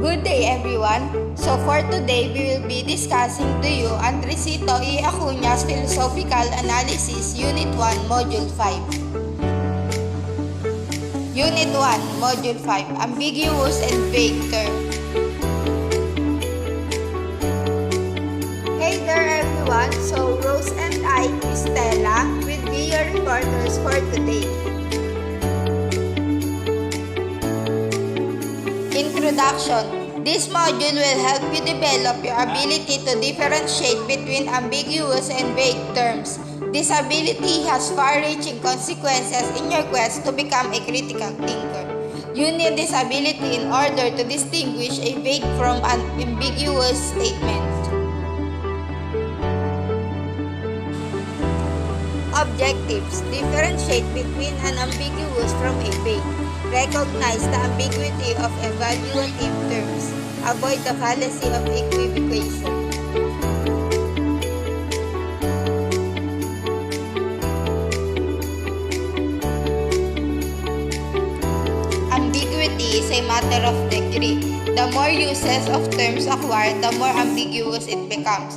Good day everyone! So for today, we will be discussing to you Andresito y Acuna's Philosophical Analysis Unit 1, Module 5. Unit 1, Module 5, Ambiguous and Vague Term. Hey there everyone! So Rose and I, Christela, will be your reporters for today. Introduction. This module will help you develop your ability to differentiate between ambiguous and vague terms. This ability has far-reaching consequences in your quest to become a critical thinker. You need this ability in order to distinguish a vague from an ambiguous statement. Objectives. Differentiate between an ambiguous from a vague. Recognize the ambiguity of evaluative terms. Avoid the fallacy of equivocation. Ambiguity is a matter of degree. The more uses of terms acquired, the more ambiguous it becomes.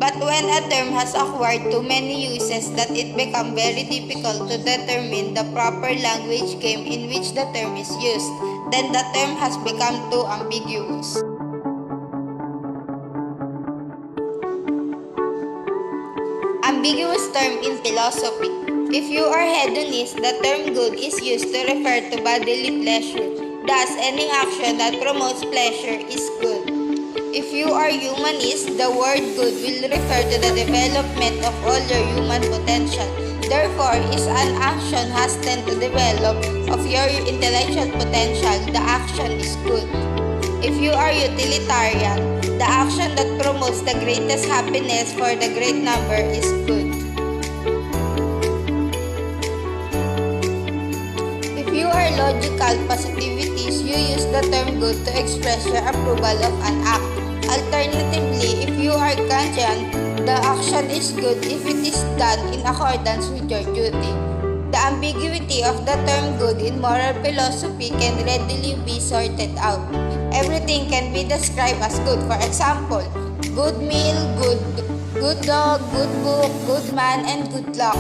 But when a term has acquired too many uses that it becomes very difficult to determine the proper language game in which the term is used, then the term has become too ambiguous. Ambiguous term in philosophy. If you are hedonist, the term good is used to refer to bodily pleasure. Thus, any action that promotes pleasure is good. If you are humanist, the word good will refer to the development of all your human potential. Therefore, if an action has tend to develop of your intellectual potential, the action is good. If you are utilitarian, the action that promotes the greatest happiness for the great number is good. If you are logical positivities, you use the term good to express your approval of an act. Alternatively, if you are Kantian, the action is good if it is done in accordance with your duty. The ambiguity of the term good in moral philosophy can readily be sorted out. Everything can be described as good. For example, good meal, good dog, good book, good man, and good luck.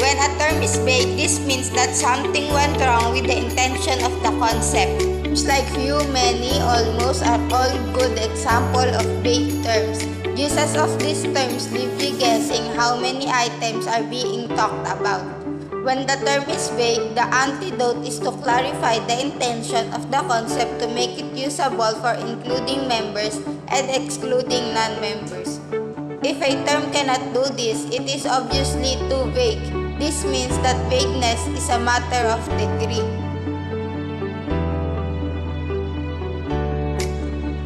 When a term is vague, this means that something went wrong with the intention of the concept. Terms like few, many, almost are all good examples of vague terms. Uses of these terms leave you guessing how many items are being talked about. When the term is vague, the antidote is to clarify the intention of the concept to make it usable for including members and excluding non-members. If a term cannot do this, it is obviously too vague. This means that vagueness is a matter of degree.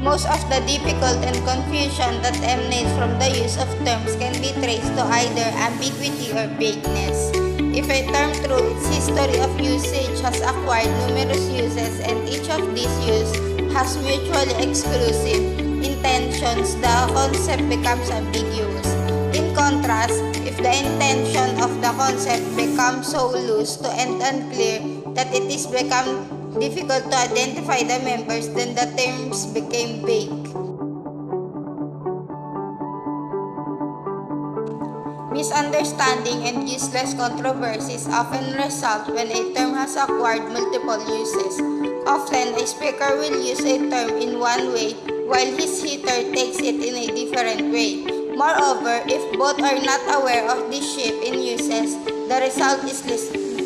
Most of the difficult and confusion that emanates from the use of terms can be traced to either ambiguity or vagueness. If a term through its history of usage has acquired numerous uses and each of these uses has mutually exclusive intentions, the concept becomes ambiguous. In contrast, if the intention of the concept becomes so loose and unclear that it is become difficult to identify the members, then the terms became vague. Misunderstanding and useless controversies often result when a term has acquired multiple uses. Often, a speaker will use a term in one way while his hearer takes it in a different way. Moreover, if both are not aware of this shift in uses, the result is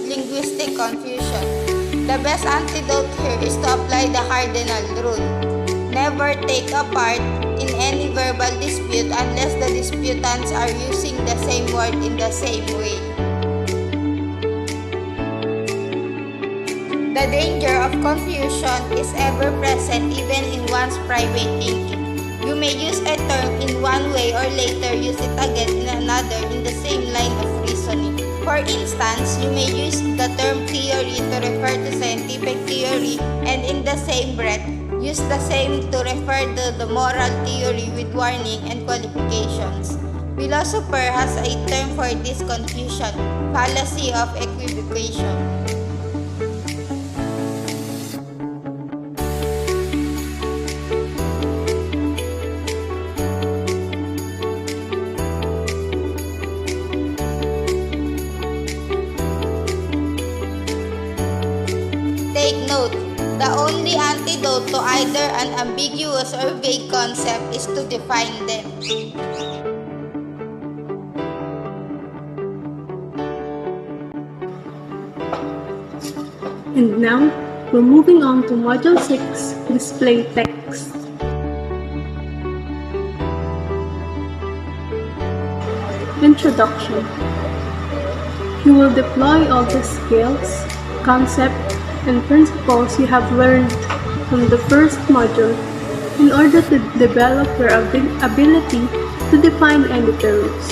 linguistic confusion. The best antidote here is to apply the cardinal rule. Never take a part in any verbal dispute unless the disputants are using the same word in the same way. The danger of confusion is ever present even in one's private thinking. You may use a term in one way or later use it again in another in the same line of reasoning. For instance, you may use the term theory to refer to scientific theory and in the same breath, use the same to refer to the moral theory with warning and qualifications. Philosopher has a term for this confusion, fallacy of equivocation. Take note, the only antidote to either an ambiguous or vague concept is to define them. And now, we're moving on to Module 6, Display Text. Introduction. You will deploy all the skills, concepts, and principles you have learned from the first module in order to develop your ability to define any terms.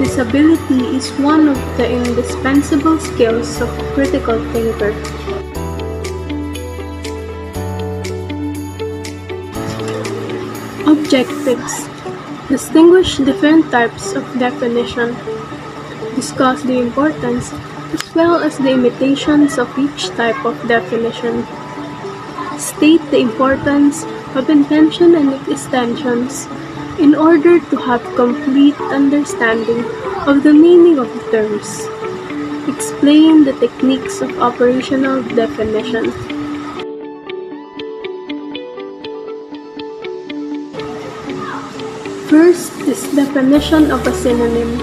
This ability is one of the indispensable skills of a critical thinker. Objectives. Distinguish different types of definition. Discuss the importance as well as the limitations of each type of definition. State the importance of intension and extensions in order to have complete understanding of the meaning of the terms. Explain the techniques of operational definition. First is definition of a synonym.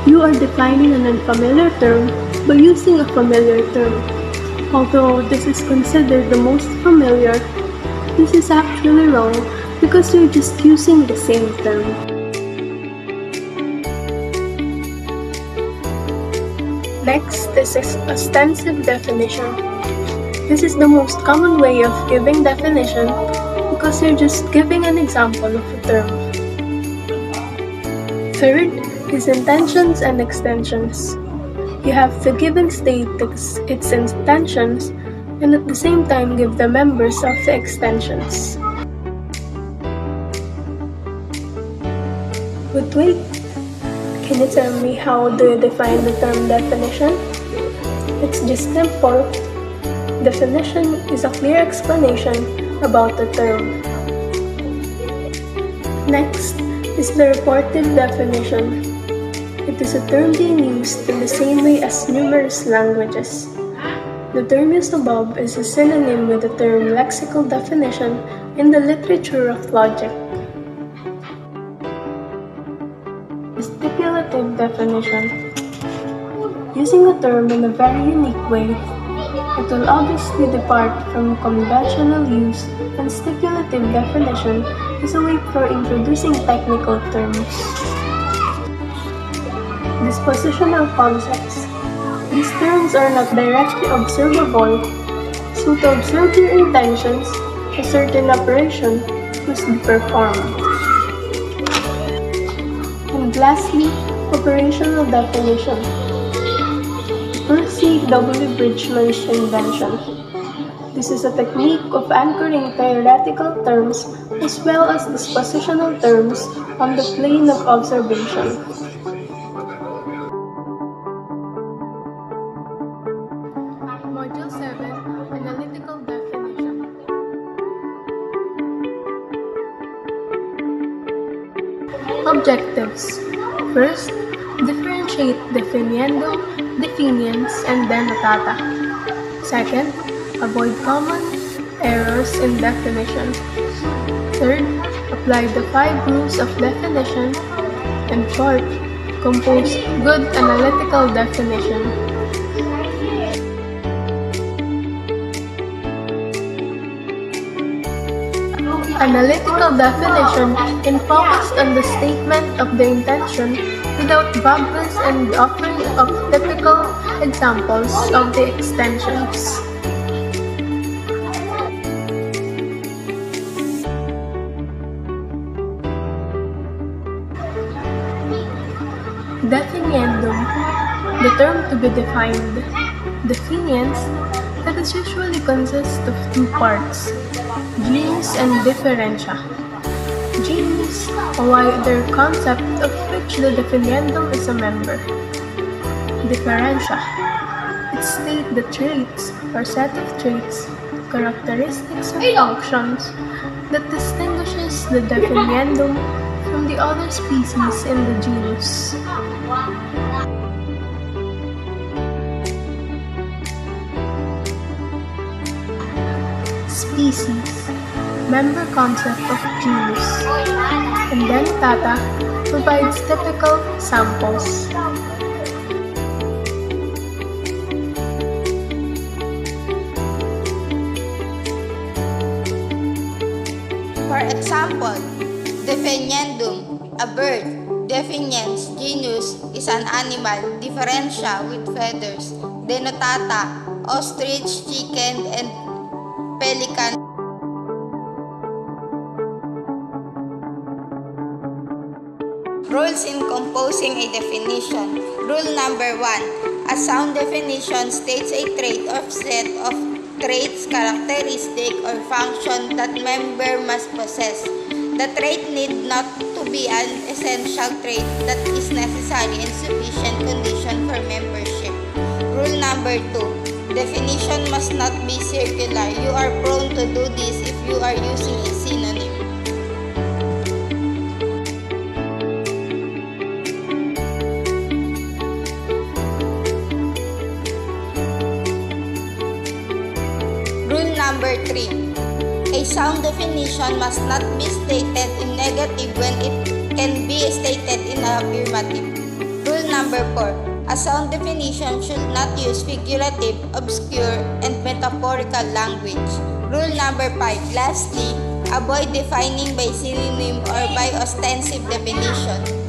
You are defining an unfamiliar term by using a familiar term. Although this is considered the most familiar, this is actually wrong because you're just using the same term. Next is ostensive definition. This is the most common way of giving definition because you're just giving an example of a term. Third is intentions and extensions. You have to give and state its intentions and at the same time give the members of the extensions. But wait, can you tell me how do you define the term definition? It's just simple. Definition is a clear explanation about the term. Next is the reportive definition. It is a term being used in the same way as numerous languages. The term used above is a synonym with the term lexical definition in the literature of logic. Stipulative definition. Using a term in a very unique way, it will obviously depart from conventional use, and stipulative definition is a way for introducing technical terms. Dispositional concepts. These terms are not directly observable, so to observe your intentions, a certain operation must be performed. And lastly, operational definition. Percy W. Bridgman's invention. This is a technique of anchoring theoretical terms as well as dispositional terms on the plane of observation. Module 7, Analytical Definition. Objectives. First, differentiate definiendo, definiens, and denotata. Second, avoid common errors in definition. Third, apply the 5 rules of definition. And fourth, compose good analytical definition. Analytical definition focused on the statement of the intention without bubbles and offering of typical examples of the extensions. Definiendum, the term to be defined. Definiens, that is usually consist of 2 parts, genus and differentia. Genus, a wider concept of which the definiendum is a member. Differentia, it states the traits or set of traits, characteristics or functions that distinguishes the definiendum from the other species in the genus. species, member concept of genus, and then data provides typical samples. For example, definiendum, a bird. Definiens, genus, is an animal, differentia, with feathers. Denotata, ostrich, chicken, and pelican. Rules in composing a definition. Rule number 1. A sound definition states a trait or set of traits, characteristic, or function that member must possess. The trait need not to be an essential trait that is necessary and sufficient condition for membership. Rule number 2. Definition must not be circular. You are prone to do this if you are using a synonym. Rule number 3. A sound definition must not be stated in negative when it can be stated in affirmative. Rule number 4. A sound definition should not use figurative, obscure, and metaphorical language. Rule number 5. Lastly, avoid defining by synonym or by ostensive definition.